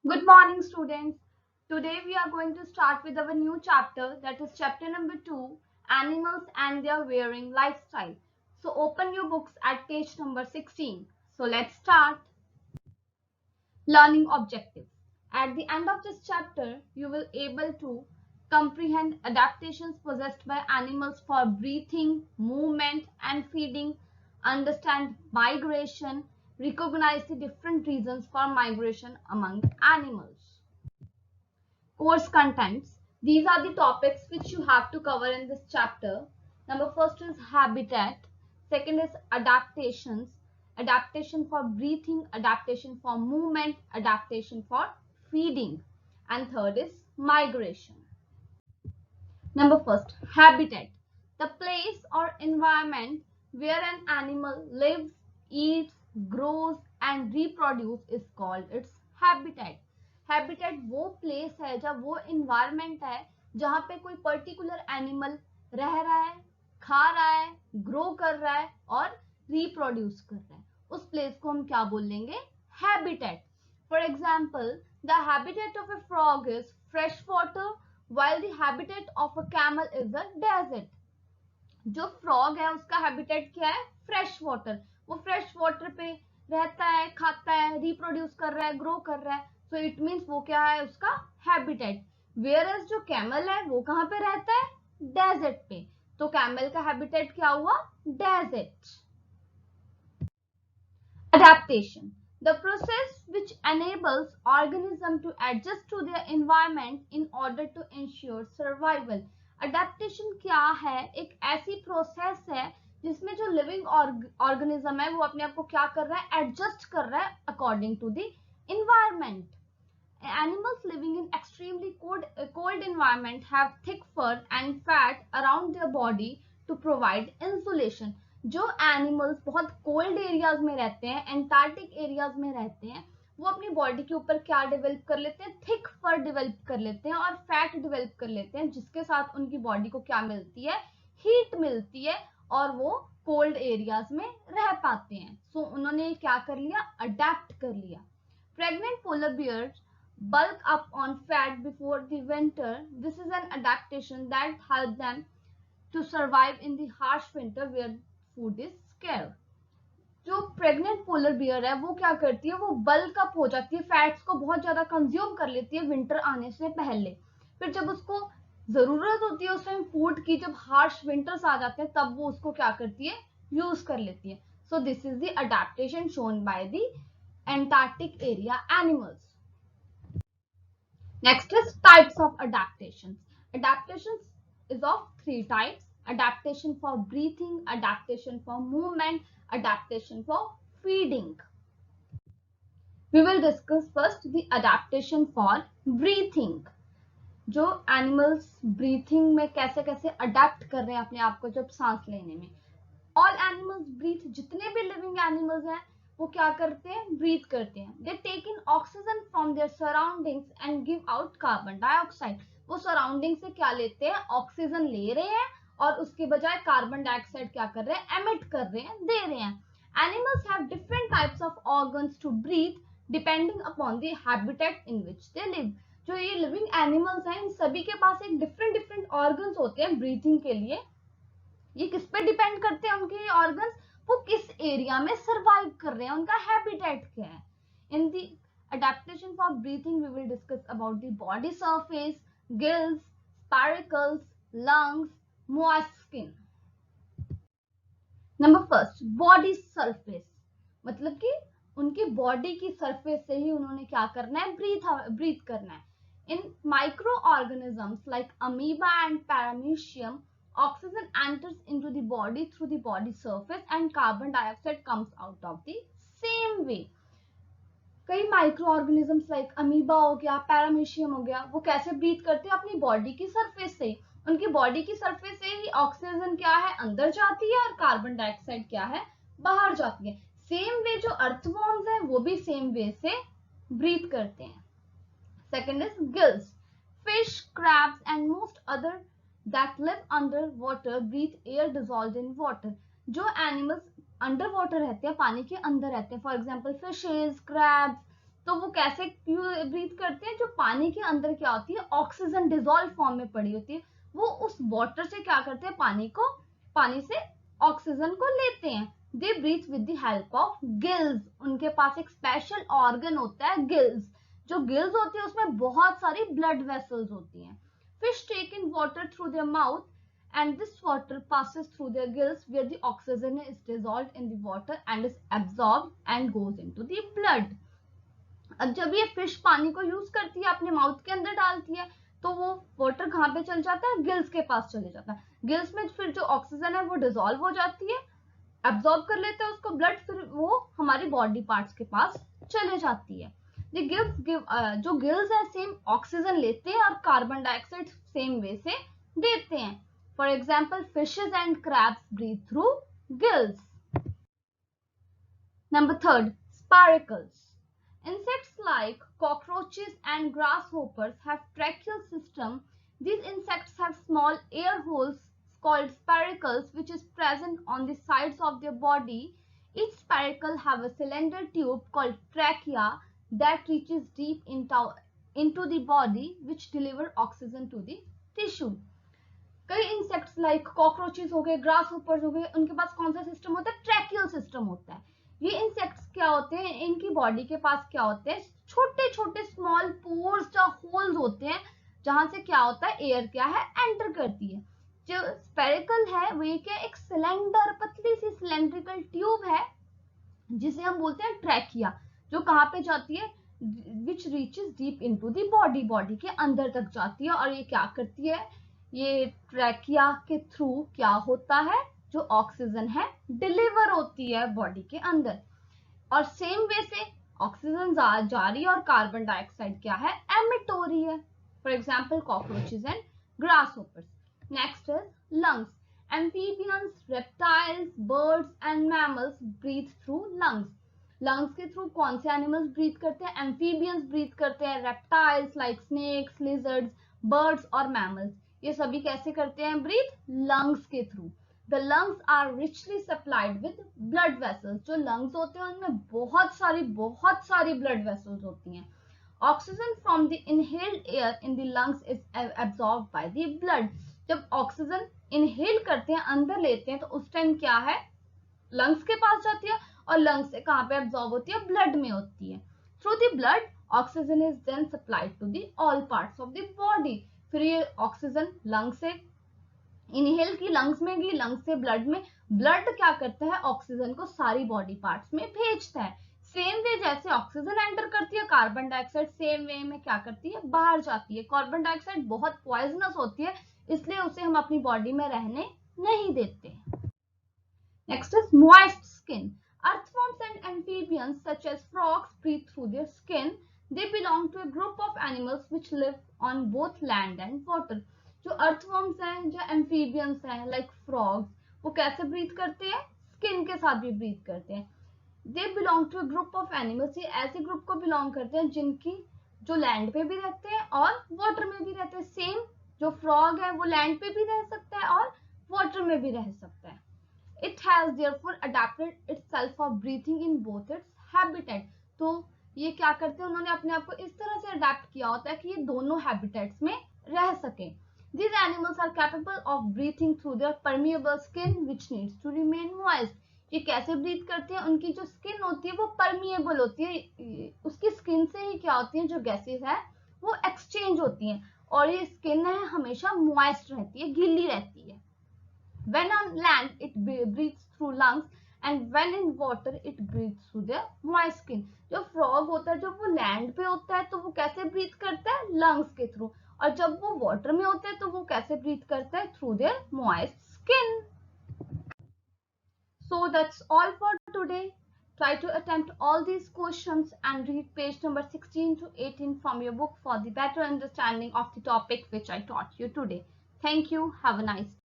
Good morning, students. Today we are going to start with our new chapter, that is chapter number 2, Animals and Their Wearing Lifestyle. So open your books at page number 16. So let's start. Learning objectives. At the end of this chapter, you will able to comprehend adaptations possessed by animals for breathing, movement and feeding, understand migration, recognize the different reasons for migration among animals. Course contents. These are the topics which you have to cover in this chapter. Number first is habitat. Second is adaptations. Adaptation for breathing, adaptation for movement, adaptation for feeding. And third is migration. Number first, habitat. The place or environment where an animal lives, eats, grows and reproduces is called its habitat. Habitat वो place है जब वो environment है जहाँ पे कोई particular animal रह रहा है, खा रहा है, ग्रो कर रहा है और रिप्रोड्यूस कर रहा है. उस प्लेस को हम क्या बोलेंगे? Habitat. For example, the habitat of a frog is fresh water while the habitat of a camel is the desert. जो फ्रॉग है उसका हैबिटेट क्या है? Fresh water. वो फ्रेश वाटर पे रहता है, खाता है, रिप्रोड्यूस कर रहा है, ग्रो कर रहा है. सो इट मीन्स वो क्या है? उसका हैबिटेट. वेयरएज जो कैमल है वो कहाँ पे रहता है? डेजर्ट पे. तो कैमल का हैबिटेट क्या हुआ? Desert. Adaptation. The process which enables organism to adjust to their environment in order to ensure survival. Adaptation क्या है? एक ऐसी प्रोसेस है जिसमें जो लिविंग ऑर्गेनिज्म है वो अपने आप को क्या कर रहा है? एडजस्ट कर रहा है according to the environment. Animals living in extremely cold environment have thick fur and fat around their body to provide insulation. जो एनिमल्स बहुत कोल्ड एरियाज में रहते हैं, एंटार्क्टिक एरियाज में रहते हैं, वो अपनी बॉडी के ऊपर क्या डेवलप कर लेते हैं? थिक फर डेवलप कर लेते हैं और फैट डेवलप कर लेते हैं, जिसके साथ उनकी बॉडी को क्या मिलती है? हीट मिलती है और वो कोल्ड एरियाज में रह पाते हैं. सो उन्होंने क्या कर लिया? अडेप्ट कर लिया. Pregnant polar bears bulk up on fat before the winter. This is an adaptation that helps them to survive in the harsh winter where food is scarce. जो प्रेग्नेंट पोलर बियर है वो क्या करती है? वो bulk up हो जाती है, फैट्स को बहुत ज्यादा कंज्यूम कर लेती है विंटर आने से पहले. फिर जब उसको जरूरत होती है उस टाइम फूड की, जब हार्श विंटर्स आ जाते हैं तब वो उसको क्या करती है? यूज कर लेती है. So this is the adaptation shown by the Antarctic area animals. Next is types of adaptations. Adaptations is of three types: adaptation for breathing, adaptation for movement, adaptation for feeding. We will discuss first the adaptation for breathing. जो animals breathing में कैसे कैसे adapt कर रहे हैं अपने आप को जब सांस लेने में. All animals breathe. जितने भी लिविंग एनिमल्स हैं वो क्या करते हैं? ब्रीथ करते हैं. They take in oxygen from there surroundings and give out carbon dioxide. वो सराउंडिंग से क्या लेते हैं? ऑक्सीजन ले रहे हैं और उसके बजाय कार्बन डाइऑक्साइड क्या कर रहे हैं? एमिट कर रहे हैं, दे रहे हैं. Animals have different types of organs to breathe depending upon the habitat in which they live. जो ये लिविंग एनिमल्स हैं इन सभी के पास एक डिफरेंट डिफरेंट ऑर्गन्स होते हैं ब्रीथिंग के लिए. ये किस पे डिपेंड करते हैं? उनके ऑर्गन्स वो किस एरिया में सरवाइव कर रहे हैं, उनका हैबिटेट क्या है. In the adaptation for breathing we will discuss about the body surface, gills, spiracles, lungs, moist skin. Number first, body surface. मतलब कि उनकी बॉडी की सरफेस से ही उन्होंने क्या करना है? ब्रीथ करना है. In micro organisms like amoeba and paramecium, oxygen enters into the body through the body surface and carbon dioxide comes out of the same way. कई माइक्रो ऑर्गेनिजम्स लाइक अमीबा हो गया, पैरामीशियम हो गया, वो कैसे breathe करते हैं? अपनी बॉडी की सरफेस से. उनकी बॉडी की सरफेस से ही ऑक्सीजन क्या है? अंदर जाती है और कार्बन डाइऑक्साइड क्या है? बाहर जाती है. सेम वे जो अर्थवॉर्म्स हैं वो भी सेम वे से ब्रीथ करते हैं. Second is gills. Fish, crabs and most other that live under water breathe air dissolved in water. जो एनिमल्स अंडर वाटर रहते हैं, पानी के अंदर रहते हैं, फॉर एग्जाम्पल फिशेज, क्रैब्स, तो वो कैसे ब्रीथ करते हैं, जो पानी के अंदर क्या होती है, ऑक्सीजन डिजोल्व फॉर्म में पड़ी होती है, वो उस वाटर से क्या करते हैं, पानी से ऑक्सीजन को लेते हैं। They breathe with the help of gills, उनके पास एक स्पेशल ऑर्गन होता है गिल्स। जो गिल्स होती है उसमें बहुत सारी ब्लड वेसल्स होती हैं। Fish take in water through their mouth and this water passes through their gills where the oxygen is dissolved in the water and is absorbed and goes into the blood. अब जब ये fish पानी को use करती है, अपने mouth के अंदर डालती है, तो वो वाटर कहाँ पे चल जाता है, गिल्स के पास चले जाता है। गिल्स में फिर जो ऑक्सीजन है वो डिसॉल्व हो जाती है, एब्जॉर्ब कर लेते हैं उसको ब्लड, फिर वो हमारी बॉडी पार्ट्स के पास चले जाती है। जो गिल्स है सेम ऑक्सीजन लेते हैं और कार्बन डाइऑक्साइड सेम वे से देते हैं। For example fishes and crabs breathe through gills. Number 3, spiracles. Insects like cockroaches and grasshoppers have tracheal system. These insects have small air holes called spiracles which is present on the sides of their body. Each spiracle have a cylinder tube called trachea that reaches deep into the body which deliver oxygen to the tissue. कई insects like cockroaches हो गए, grass hoppers हो गए, उनके पास कौन सा system होता है, ट्रैकियल सिस्टम होता है। ये इंसेक्ट्स क्या होते हैं, इनकी बॉडी के पास क्या होते हैं, छोटे छोटे स्मॉल पोर्स या होल्स होते हैं, जहां से क्या होता है, एयर क्या है, एंटर करती है। जो स्पेरिकल है वो क्या, एक सिलेंडर, पतली सी सिलेंड्रिकल ट्यूब है जिसे हम बोलते हैं ट्रैकिया, जो कहाँ पे जाती है, which reaches deep into the body, body के अंदर तक जाती है। और ये क्या करती है, ये ट्रैकिया के थ्रू क्या होता है, जो ऑक्सीजन है डिलीवर होती है बॉडी के अंदर। और सेम वे से ऑक्सीजन जा रही है और कार्बन डाइऑक्साइड क्या है, एमिट हो रही है। For example cockroaches and grasshoppers. Next is lungs. Amphibians, reptiles, birds and mammals breathe through lungs. Lungs के थ्रू कौन से एनिमल्स ब्रीथ करते हैं, एम्फीबियंस ब्रीथ करते हैं, reptiles like snacks, lizards, birds और मैमल्स, ये सभी कैसे करते हैं ब्रीथ, लंग्स के through. The lungs are richly supplied with blood vessels, जो लंग्स होते हैं उनमें बहुत सारी ब्लड वेसल्स होती हैं। Oxygen from the inhaled air in the lungs is absorbed by the blood. जब ऑक्सीजन इनहेल करते हैं, अंदर लेते हैं, तो उस टाइम क्या है, लंग्स के पास जाती है और लंग्स से कहां पे एब्जॉर्ब होती है, ब्लड में होती है। Through the blood oxygen is then supplied to the all parts of the body. फिर ये ऑक्सीजन लंग से इनहेल की, लंग्स में गई, लंग्स से ब्लड में, ब्लड क्या करता है, ऑक्सीजन को सारी बॉडी पार्ट्स में भेजता है। सेम वे जैसे ऑक्सीजन एंटर करती है, कार्बन डाइऑक्साइड सेम वे में क्या करती है, बाहर जाती है। कार्बन डाइऑक्साइड बहुत पॉइजनस होती है, इसलिए उसे हम अपनी बॉडी में रहने नहीं देते। Next is moist skin. Earthworms and amphibians such as frogs breathe through their skin. They belong to a group of animals which live on both land and water. जो earthworms हैं, जो amphibians हैं, like frogs, वो कैसे breathe करते हैं, skin के साथ भी breathe करते हैं। They belong to a group of animals, ये ऐसे ग्रुप को belong करते हैं जिनकी जो लैंड पे भी रहते हैं और वाटर में भी रहते हैं। सेम जो फ्रॉग है वो लैंड पे भी रह सकता है और वाटर में भी रह सकता है। It has therefore adapted itself for breathing in both its habitat. तो ये क्या करते हैं, उन्होंने अपने आप को इस तरह से अडेप्ट किया होता है कि ये दोनों हैबिटेट्स में रह सके। These animals are capable of breathing through their permeable skin which needs to remain moist. ये कैसे ब्रीथ करते हैं, उनकी जो स्किन होती है वो परमिएबल होती है, उसकी स्किन से ही क्या होती है, जो गैसेस है वो एक्सचेंज होती हैं, और ये स्किन है हमेशा मॉइस्ट रहती है, गीली रहती है। When on land, it breathes through lungs, and when in water, it breathes through their moist skin. जो frog होता है, जब वो land पे होता है, तो वो कैसे breathe करता है, lungs के through, और जब वो water में होता है, तो वो कैसे breathe करता है, through their moist skin. So that's all for today. Try to attempt all these questions and read page number 16 to 18 from your book for the better understanding of the topic which I taught you today. Thank you. Have a nice day.